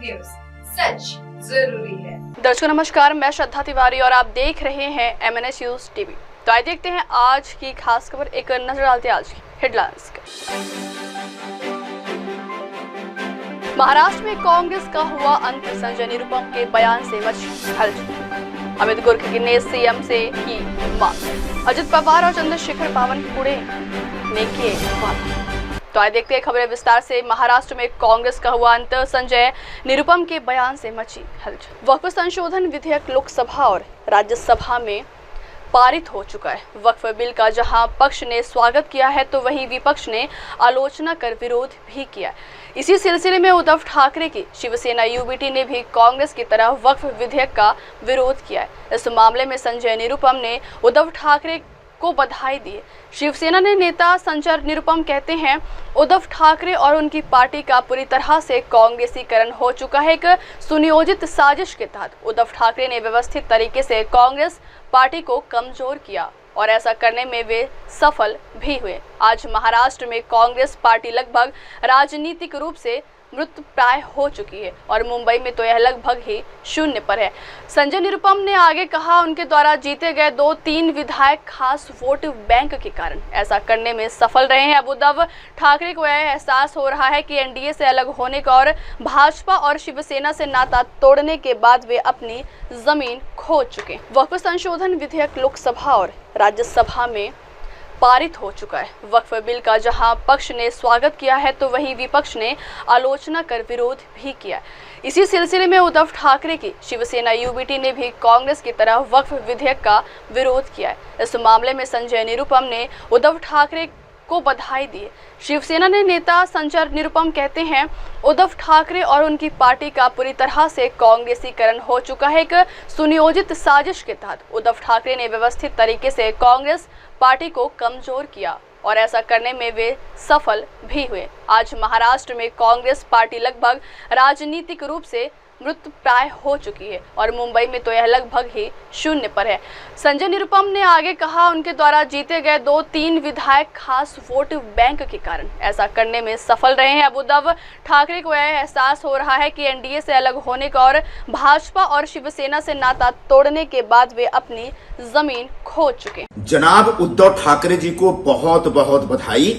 News, सच जरूरी है। दर्शकों नमस्कार, मैं श्रद्धा तिवारी और आप देख रहे हैं MNS न्यूज टीवी। तो आइए देखते हैं आज की खास खबर, एक नजर डालते हैं आज की हेडलाइंस। महाराष्ट्र में कांग्रेस का हुआ अंत, संजय निरुपम के बयान से मची हलचल। अमित गुर्ग ने सीएम से की मांग, अजित पवार और चंद्रशेखर बावनकुळे ने किए वादा। तो आइए देखते हैं खबरें विस्तार से। महाराष्ट्र में कांग्रेस का हुआ अंत, संजय निरुपम के बयान से मची हलचल। वक्फ संशोधन विधेयक लोकसभा और राज्यसभा में पारित हो चुका है। वक्फ बिल का जहां पक्ष ने स्वागत किया है तो वहीं विपक्ष ने आलोचना कर विरोध भी किया। इसी सिलसिले में उद्धव ठाकरे की शिवसेना यूबीटी ने भी कांग्रेस की तरह वक्फ विधेयक का विरोध किया है। इस मामले में संजय निरुपम ने उद्धव ठाकरे को बधाई दी। शिवसेना ने नेता संजय निरुपम कहते हैं, उद्धव ठाकरे और उनकी पार्टी का पूरी तरह से कांग्रेसीकरण हो चुका है। एक सुनियोजित साजिश के तहत उद्धव ठाकरे ने व्यवस्थित तरीके से कांग्रेस पार्टी को कमजोर किया और ऐसा करने में वे सफल भी हुए। आज महाराष्ट्र में कांग्रेस पार्टी लगभग राजनीतिक रूप से मृत प्राय हो चुकी है और मुंबई में तो यह लगभग ही शून्य पर है। संजय निरुपम ने आगे कहा, उनके द्वारा जीते गए 2-3 विधायक खास वोट बैंक के कारण ऐसा करने में सफल रहे हैं। अब उद्धव ठाकरे को यह एहसास हो रहा है कि एनडीए से अलग होने का और भाजपा और शिवसेना से नाता तोड़ने के बाद वे अपनी जमीन खो चुके। वक्फ संशोधन विधेयक लोकसभा और राज्यसभा में पारित हो चुका है। वक्फ बिल का जहां पक्ष ने स्वागत किया है तो वहीं विपक्ष ने आलोचना कर विरोध भी किया। इसी सिलसिले में उद्धव ठाकरे की शिवसेना यूबीटी ने भी कांग्रेस की तरह वक्फ विधेयक का विरोध किया। इस मामले में संजय निरुपम ने उद्धव ठाकरे को बधाई दी। शिवसेना ने नेता संजय निरुपम कहते हैं, उद्धव ठाकरे और उनकी पार्टी का पूरी तरह से कांग्रेसीकरण हो चुका है। एक सुनियोजित साजिश के तहत उद्धव ठाकरे ने व्यवस्थित तरीके से कांग्रेस पार्टी को कमजोर किया और ऐसा करने में वे सफल भी हुए। आज महाराष्ट्र में कांग्रेस पार्टी लगभग राजनीतिक रूप से मृत प्राय हो चुकी है और मुंबई में तो यह लगभग ही शून्य पर है। संजय निरुपम ने आगे कहा, उनके द्वारा जीते गए 2-3 विधायक खास वोट बैंक के कारण ऐसा करने में सफल रहे हैं। अब उद्धव ठाकरे को यह एहसास हो रहा है कि एनडीए से अलग होने का और भाजपा और शिवसेना से नाता तोड़ने के बाद वे अपनी जमीन खो चुके। जनाब उद्धव ठाकरे जी को बहुत बहुत बधाई।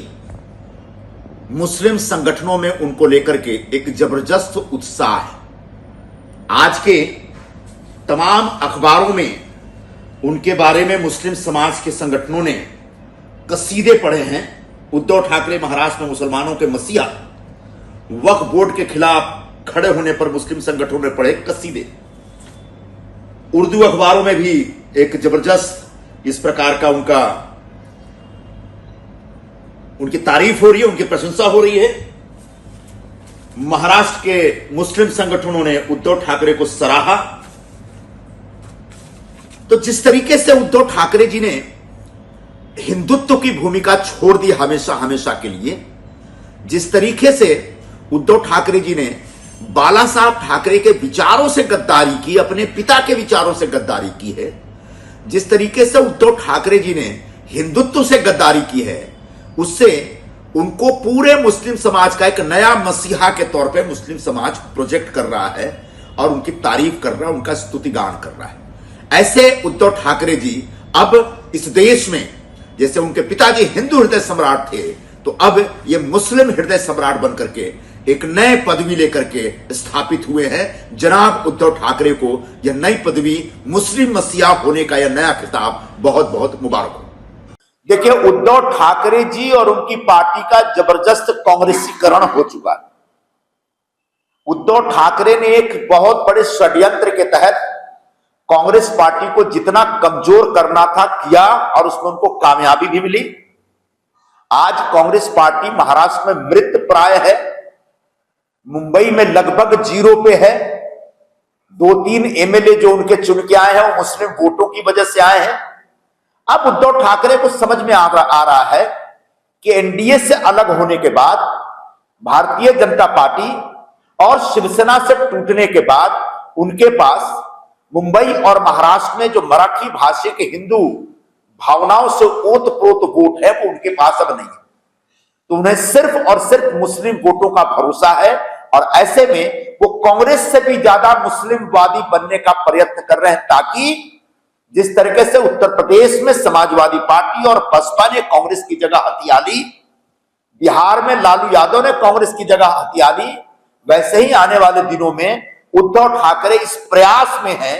मुस्लिम संगठनों में उनको लेकर के एक जबरदस्त उत्साह है। आज के तमाम अखबारों में उनके बारे में मुस्लिम समाज के संगठनों ने कसीदे पढ़े हैं। उद्धव ठाकरे महाराष्ट्र में मुसलमानों के मसीहा, वक्फ बोर्ड के खिलाफ खड़े होने पर मुस्लिम संगठनों ने पढ़े कसीदे। उर्दू अखबारों में भी एक जबरदस्त इस प्रकार का उनकी तारीफ हो रही है, उनकी प्रशंसा हो रही है। महाराष्ट्र के मुस्लिम संगठनों ने उद्धव ठाकरे को सराहा। तो जिस तरीके से उद्धव ठाकरे जी ने हिंदुत्व की भूमिका छोड़ दी हमेशा हमेशा के लिए, जिस तरीके से उद्धव ठाकरे जी ने बाला साहब ठाकरे के विचारों से गद्दारी की, अपने पिता के विचारों से गद्दारी की है, जिस तरीके से उद्धव ठाकरे जी ने हिंदुत्व से गद्दारी की है, उससे उनको पूरे मुस्लिम समाज का एक नया मसीहा के तौर पे मुस्लिम समाज प्रोजेक्ट कर रहा है और उनकी तारीफ कर रहा है, उनका स्तुतिगान कर रहा है। ऐसे उद्धव ठाकरे जी अब इस देश में, जैसे उनके पिताजी हिंदू हृदय सम्राट थे, तो अब ये मुस्लिम हृदय सम्राट बनकर के एक नए पदवी लेकर के स्थापित हुए हैं। जनाब उद्धव ठाकरे को यह नई पदवी, मुस्लिम मसीहा होने का यह नया खिताब बहुत बहुत मुबारक हो। देखिए, उद्धव ठाकरे जी और उनकी पार्टी का जबरदस्त कांग्रेसीकरण हो चुका है। उद्धव ठाकरे ने एक बहुत बड़े षड्यंत्र के तहत कांग्रेस पार्टी को जितना कमजोर करना था किया और उसमें उनको कामयाबी भी मिली। आज कांग्रेस पार्टी महाराष्ट्र में मृत प्राय है, मुंबई में लगभग जीरो पे है। 2-3 एमएलए जो उनके चुन के आए हैं वो मुस्लिम वोटों की वजह से आए हैं। अब उद्धव ठाकरे को समझ में आ रहा है कि एनडीए से अलग होने के बाद, भारतीय जनता पार्टी और शिवसेना से टूटने के बाद उनके पास मुंबई और महाराष्ट्र में जो मराठी भाषा के हिंदू भावनाओं से ओतप्रोत वोट है वो उनके पास अब नहीं है। तो उन्हें सिर्फ और सिर्फ मुस्लिम वोटों का भरोसा है और ऐसे में वो कांग्रेस से भी ज्यादा मुस्लिमवादी बनने का प्रयत्न कर रहे हैं, ताकि जिस तरीके से उत्तर प्रदेश में समाजवादी पार्टी और बसपा ने कांग्रेस की जगह हथिया ली, बिहार में लालू यादव ने कांग्रेस की जगह हथिया ली, वैसे ही आने वाले दिनों में उद्धव ठाकरे इस प्रयास में हैं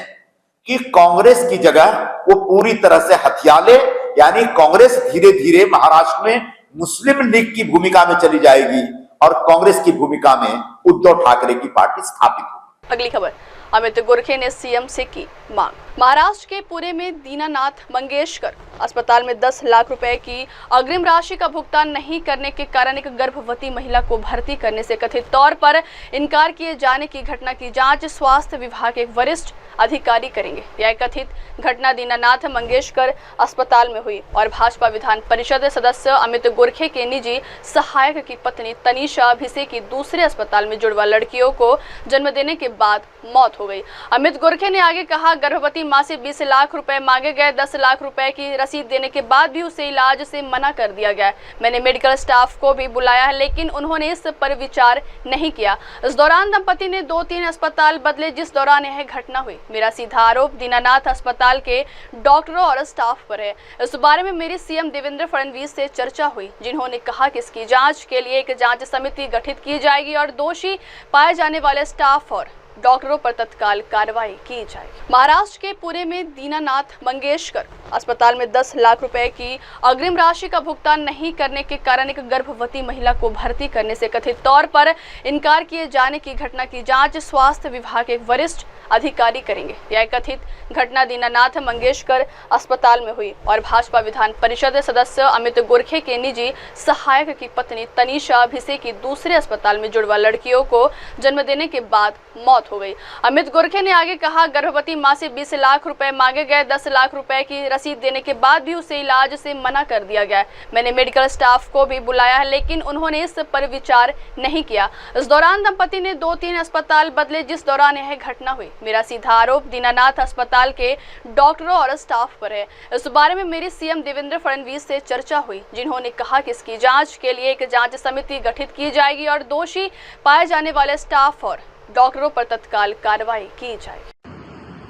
कि कांग्रेस की जगह वो पूरी तरह से हथिया ले, यानी कांग्रेस धीरे धीरे महाराष्ट्र में मुस्लिम लीग की भूमिका में चली जाएगी और कांग्रेस की भूमिका में उद्धव ठाकरे की पार्टी स्थापित होगी। अगली खबर, अमित गोरखे ने सीएम से की मांग। महाराष्ट्र के पुणे में दीनानाथ मंगेशकर अस्पताल में 10 लाख रुपए की अग्रिम राशि का भुगतान नहीं करने के कारण एक गर्भवती महिला को भर्ती करने से कथित तौर पर इनकार किए जाने की घटना की जांच स्वास्थ्य विभाग के एक वरिष्ठ अधिकारी करेंगे। यह कथित घटना दीनानाथ मंगेशकर अस्पताल में हुई और भाजपा विधान परिषद सदस्य अमित गोरखे के निजी सहायक की पत्नी तनीषा अभिषेक की दूसरे अस्पताल में जुड़वा लड़कियों को जन्म देने के बाद मौत हो गई। अमित गोरखे ने आगे कहा, गर्भवती मां से 20 लाख रुपए मांगे गए, 10 लाख रुपए की रसीद देने के बाद भी उसे इलाज से मना कर दिया गया। मैंने मेडिकल स्टाफ को भी बुलाया है, लेकिन उन्होंने इस पर विचार नहीं किया। इस दौरान दंपति ने 2-3 अस्पताल बदले, जिस दौरान यह घटना हुई। मेरा सीधा आरोप दीनानाथ अस्पताल के डॉक्टरों और स्टाफ पर है। इस बारे में मेरी सीएम देवेंद्र फडणवीस से चर्चा हुई, जिन्होंने कहा कि इसकी जांच के लिए एक जांच समिति गठित की जाएगी और दोषी पाए जाने वाले स्टाफ और डॉक्टरों पर तत्काल कार्रवाई की जाएगी। महाराष्ट्र के पुणे में दीनानाथ मंगेशकर अस्पताल में 10 लाख रुपए की अग्रिम राशि का भुगतान नहीं करने के कारण एक गर्भवती महिला को भर्ती करने से कथित तौर पर इनकार किए जाने की घटना की जांच स्वास्थ्य विभाग के एक वरिष्ठ अधिकारी करेंगे। यह कथित घटना दीनानाथ मंगेशकर अस्पताल में हुई और भाजपा विधान परिषद सदस्य अमित गोरखे के निजी सहायक की पत्नी तनीषा अभिषेक की दूसरे अस्पताल में जुड़वा लड़कियों को जन्म देने के बाद मौत हो गई। अमित गोरखे ने आगे कहा, गर्भवती मां से 20 लाख रुपए मांगे गए, 10 लाख रुपए की रसीद देने के बाद भी उसे इलाज से मना कर दिया गया। मैंने मेडिकल स्टाफ को भी बुलाया है, लेकिन उन्होंने इस पर विचार नहीं किया। इस दौरान दंपति ने 2-3 अस्पताल बदले, जिस दौरान यह घटना हुई। मेरा सीधा आरोप दीनानाथ अस्पताल के डॉक्टरों और स्टाफ पर है। इस बारे में मेरी सीएम देवेंद्र फडणवीस से चर्चा हुई, जिन्होंने कहा कि इसकी जांच के लिए एक जांच समिति गठित की जाएगी और दोषी पाए जाने वाले स्टाफ और डॉक्टरों पर तत्काल कार्रवाई की जाएगी।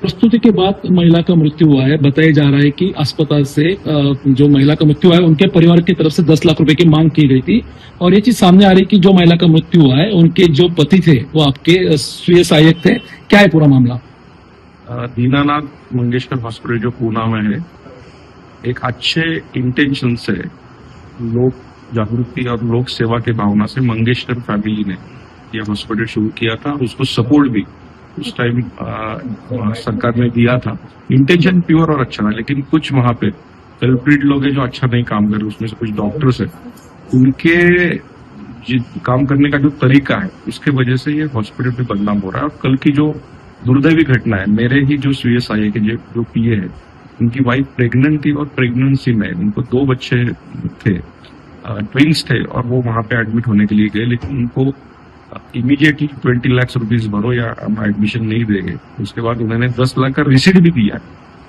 प्रस्तुति के बाद महिला का मृत्यु हुआ है। बताया जा रहा है कि अस्पताल से जो महिला का मृत्यु हुआ है, उनके परिवार की तरफ से 10 लाख रुपए की मांग की गई थी और ये चीज सामने आ रही है कि जो महिला का मृत्यु हुआ है, उनके जो पति थे वो आपके स्वीय सहायक थे। क्या है पूरा मामला? दीनानाथ मंगेशकर हॉस्पिटल जो पूना में है, एक अच्छे इंटेंशन से लोक जागृति और लोक सेवा के भावना से मंगेशकर फैमिली ने यह हॉस्पिटल शुरू किया था। उसको सपोर्ट भी उस टाइम सरकार ने दिया था। इंटेंशन प्योर और अच्छा था, लेकिन कुछ वहां पे कल्प्रिट लोग हैं जो अच्छा नहीं काम कर रहे। उसमें से कुछ डॉक्टर्स हैं, उनके काम करने का जो तरीका है, उसके वजह से ये हॉस्पिटल पे बदनाम हो रहा है। और कल की जो दुर्दैवी घटना है, मेरे ही जो स्वीय सहायक के जो पीए है, उनकी वाइफ प्रेग्नेंट थी और प्रेगनेंसी में उनको 2 बच्चे थे, ट्विंस थे, और वो वहां पे एडमिट होने के लिए गए, लेकिन उनको इमीडिएटली 20 लाख रुपीज भरो या हम एडमिशन नहीं देंगे। उसके बाद उन्होंने 10 लाख का रिसीट भी दिया।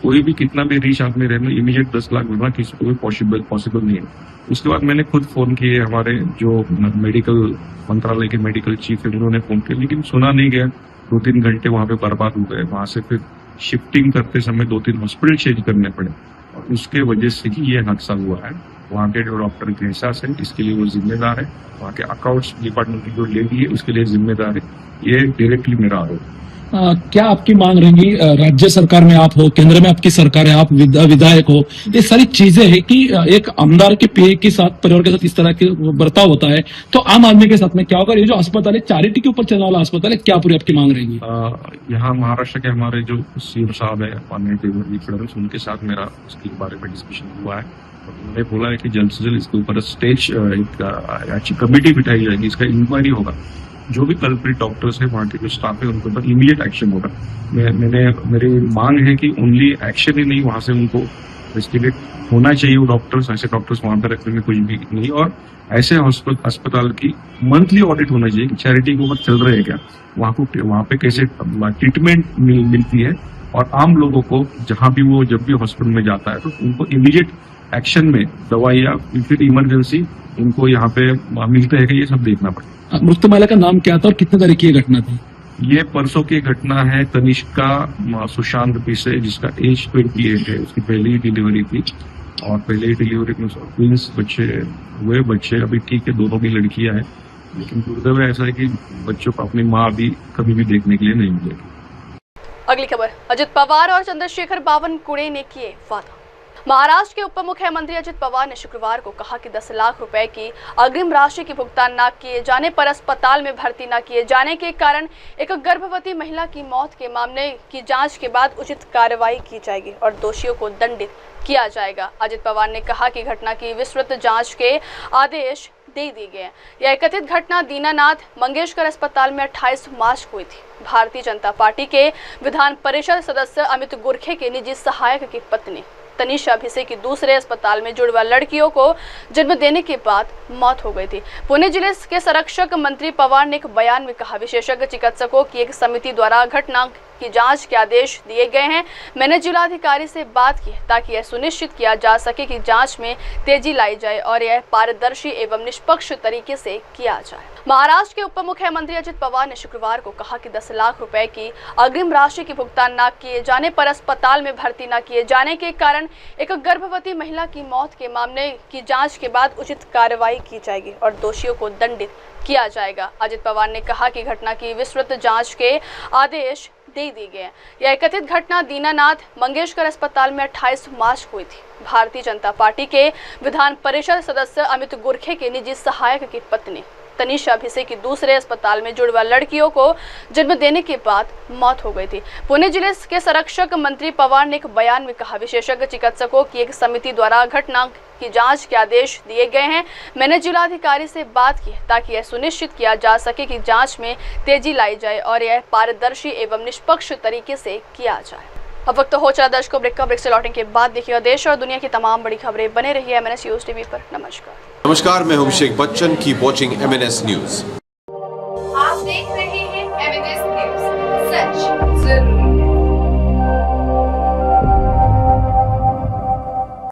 कोई भी कितना भी रिच आदमी रहने इमीडिएट 10 लाख भरना किसी को पॉसिबल नहीं है। उसके बाद मैंने खुद फोन किए, हमारे जो मेडिकल मंत्रालय के मेडिकल चीफ है उन्होंने फोन किया, लेकिन सुना नहीं गया। 2-3 घंटे वहां पे बर्बाद हो गए। वहां से फिर शिफ्टिंग करते समय 2-3 हॉस्पिटल चेंज करने पड़े और उसके वजह से ही ये हादसा हुआ है। वहाँ के जो डॉक्टर के एहसास है, इसके लिए वो जिम्मेदार है। वहाँ के अकाउंट्स डिपार्टमेंट की जो लेडी है, उसके लिए जिम्मेदार है। ये डायरेक्टली मेरा आरोप है। क्या आपकी मांग रहेंगी? राज्य सरकार में आप हो, केंद्र में आपकी सरकार है, आप विधायक हो, ये सारी चीजें है कि एक आमदार के पीए के साथ, परिवार के साथ इस तरह के बर्ताव होता है, तो आम आदमी के साथ में क्या होगा? ये जो अस्पताल है, चैरिटी के ऊपर चलने वाला अस्पताल है, क्या पूरी आपकी मांग रहेगी? यहाँ महाराष्ट्र के हमारे जो सीएम साहब है, माननीय देवेंद्र फडणवीस, उनके साथ मेरा इसके बारे में डिस्कशन हुआ है। उन्होंने बोला है कि जल्द से जल्द इसके ऊपर स्टेज एक अच्छी कमेटी बिठाई जाएगी, इसका इंक्वायरी होगा। जो भी कल्प्रिट डॉक्टर्स है, वहाँ के जो स्टाफ है, उनके ऊपर इमीडिएट एक्शन होगा। मेरी मांग है कि ओनली एक्शन ही नहीं, वहां से उनको इन्वेस्टिगेट होना चाहिए। वो डॉक्टर्स, ऐसे डॉक्टर्स वहां पर रखने में कुछ भी नहीं, और ऐसे अस्पताल की मंथली ऑडिट होना चाहिए कि चैरिटी के ऊपर चल रहे हैं क्या, वहां पे कैसे ट्रीटमेंट मिलती है, और आम लोगों को जहां भी वो जब भी हॉस्पिटल में जाता है तो उनको इमीडिएट एक्शन में दवाई या फिर इमरजेंसी उनको यहाँ पे मिलते है कि ये सब देखना पड़ेगा। मृत्यु महिला का नाम क्या था और कितने तारीख की घटना थी? ये परसों की घटना है तनिष्का सुशांत पी से, जिसका एज 28 है। उसकी पहली ही डिलीवरी थी और पहले ही डिलीवरी में ट्विंस बच्चे अभी ठीक है, दोनों भी लड़कियां हैं, लेकिन दुर्दैव ऐसा है कि बच्चों को अपनी माँ भी कभी भी देखने के लिए नहीं मिलेगी। अगली खबर, अजित पवार और चंद्रशेखर बावनकुळे ने किए वादा। महाराष्ट्र के उप मुख्यमंत्री अजित पवार ने शुक्रवार को कहा कि 10 लाख रुपए की अग्रिम राशि की भुगतान न किए जाने पर अस्पताल में भर्ती न किए जाने के कारण एक गर्भवती महिला की मौत के मामले की जांच के बाद उचित कार्रवाई की जाएगी और दोषियों को दंडित किया जाएगा। अजित पवार ने कहा कि घटना की विस्तृत जांच के आदेश दे दिए गए। यह कथित घटना दीनानाथ मंगेशकर अस्पताल में 28 मार्च को हुई थी। भारतीय जनता पार्टी के विधान परिषद सदस्य अमित गुरखे के निजी सहायक की पत्नी तनिषा भिसे की दूसरे अस्पताल में जुड़वा लड़कियों को जन्म देने के बाद मौत हो गई थी। पुणे जिले के संरक्षक मंत्री पवार ने एक बयान में कहा, विशेषज्ञ चिकित्सकों की एक समिति द्वारा घटना की जांच के आदेश दिए गए हैं। मैंने जिलाधिकारी से बात की ताकि यह सुनिश्चित किया जा सके कि जांच में तेजी लाई जाए और यह पारदर्शी एवं निष्पक्ष तरीके से किया जाए। महाराष्ट्र के उप मुख्यमंत्री अजित पवार ने शुक्रवार को कहा कि 10 लाख रुपए की अग्रिम राशि की भुगतान न किए जाने पर अस्पताल में भर्ती न किए जाने के कारण एक गर्भवती महिला की मौत के मामले की जांच के बाद उचित कार्रवाई की जाएगी और दोषियों को दंडित किया जाएगा। अजित पवार ने कहा कि घटना की विस्तृत जांच के आदेश दे दिए गए। यह कथित घटना दीनानाथ मंगेशकर अस्पताल में 28 मार्च को हुई थी। भारतीय जनता पार्टी के विधान परिषद सदस्य अमित गुरखे के निजी सहायक की पत्नी तनिषा भिसे की दूसरे अस्पताल में जुड़वा लड़कियों को जन्म देने के बाद मौत हो गई थी। पुणे जिले के संरक्षक मंत्री पवार ने एक बयान में कहा, विशेषज्ञ चिकित्सकों की एक समिति द्वारा घटना की जांच के आदेश दिए गए हैं। मैंने जिलाधिकारी से बात की ताकि यह सुनिश्चित किया जा सके कि जांच में तेजी लाई जाए और यह पारदर्शी एवं निष्पक्ष तरीके से किया जाए। अब वक्त हो चला दर्शकों ब्रेक का। ब्रेक से लौटने के बाद देखिए देश और दुनिया की तमाम बड़ी खबरें। बने रहिए MNS न्यूज टीवी पर। नमस्कार, मैं हूं Abhishek Bachchan. Keep watching MNS news. आप देख रहे हैं MNS न्यूज, सच जरूरी।